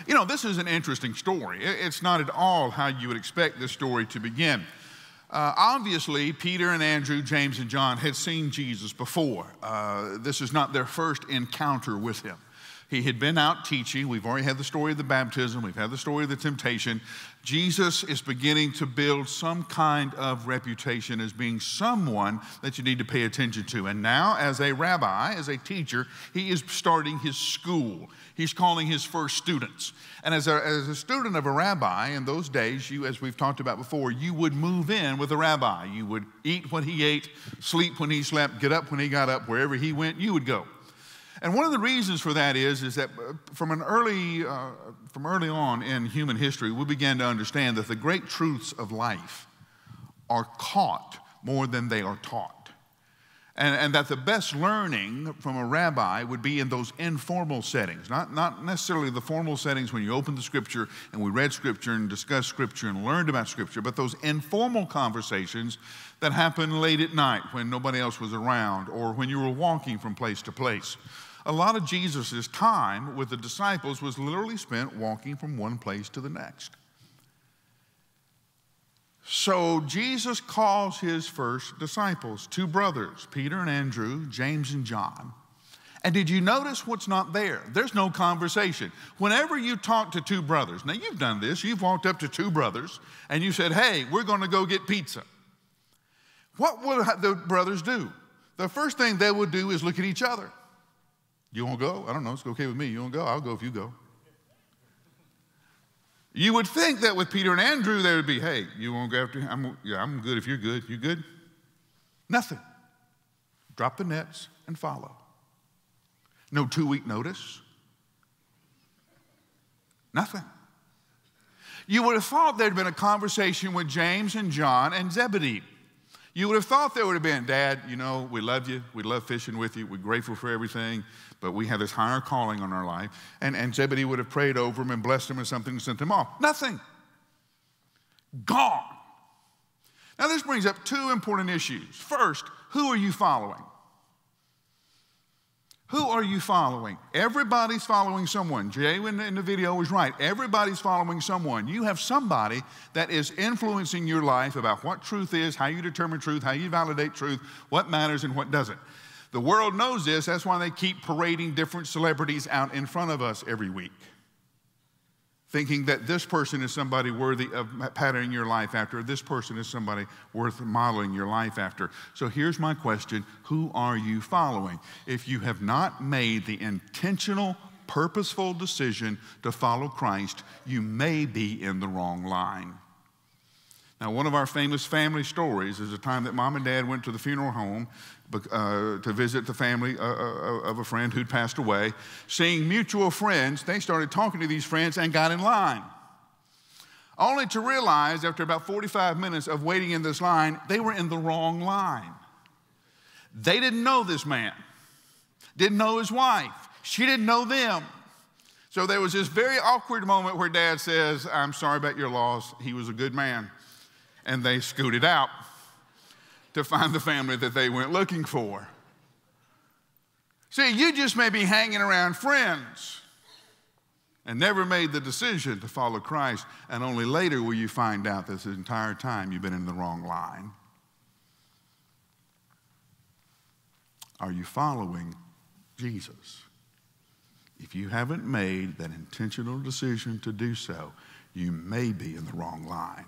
You know, this is an interesting story. It's not at all how you would expect this story to begin. Obviously, Peter and Andrew, James and John had seen Jesus before. This is not their first encounter with him. He had been out teaching. We've already had the story of the baptism. We've had the story of the temptation. Jesus is beginning to build some kind of reputation as being someone that you need to pay attention to. And now, as a rabbi, as a teacher, he is starting his school. He's calling his first students. And as a student of a rabbi, in those days, you, as we've talked about before, you would move in with a rabbi. You would eat when he ate, sleep when he slept, get up when he got up. Wherever he went, you would go. And one of the reasons for that is that from early on in human history, we began to understand that the great truths of life are caught more than they are taught. And that the best learning from a rabbi would be in those informal settings, not necessarily the formal settings when you open the Scripture and we read Scripture and discussed Scripture and learned about Scripture, but those informal conversations that happened late at night when nobody else was around or when you were walking from place to place. A lot of Jesus' time with the disciples was literally spent walking from one place to the next. So Jesus calls his first disciples, two brothers, Peter and Andrew, James and John. And did you notice what's not there? There's no conversation. Whenever you talk to two brothers, now you've done this, you've walked up to two brothers and you said, hey, we're going to go get pizza. What would the brothers do? The first thing they would do is look at each other. You won't go? I don't know. It's okay with me. You won't go? I'll go if you go. You would think that with Peter and Andrew, they would be, hey, you won't go after him? I'm good if you're good. You good? Nothing. Drop the nets and follow. No 2-week notice. Nothing. You would have thought there'd been a conversation with James and John and Zebedee. You would have thought there would have been, Dad, you know, we love you. We love fishing with you. We're grateful for everything. But we have this higher calling on our life. And Zebedee would have prayed over him and blessed him or something and sent him off. Nothing. Gone. Now this brings up two important issues. First, who are you following? Who are you following? Everybody's following someone. Jay in the video was right. Everybody's following someone. You have somebody that is influencing your life about what truth is, how you determine truth, how you validate truth, what matters and what doesn't. The world knows this. That's why they keep parading different celebrities out in front of us every week, thinking that this person is somebody worthy of patterning your life after, this person is somebody worth modeling your life after. So here's my question. Who are you following? If you have not made the intentional, purposeful decision to follow Christ, you may be in the wrong line. Now, one of our famous family stories is a time that Mom and Dad went to the funeral home to visit the family of a friend who'd passed away. Seeing mutual friends, they started talking to these friends and got in line. Only to realize after about 45 minutes of waiting in this line, they were in the wrong line. They didn't know this man, didn't know his wife. She didn't know them. So there was this very awkward moment where Dad says, I'm sorry about your loss. He was a good man. And they scooted out to find the family that they went looking for. See, you just may be hanging around friends and never made the decision to follow Christ, and only later will you find out this entire time you've been in the wrong line. Are you following Jesus? If you haven't made that intentional decision to do so, you may be in the wrong line.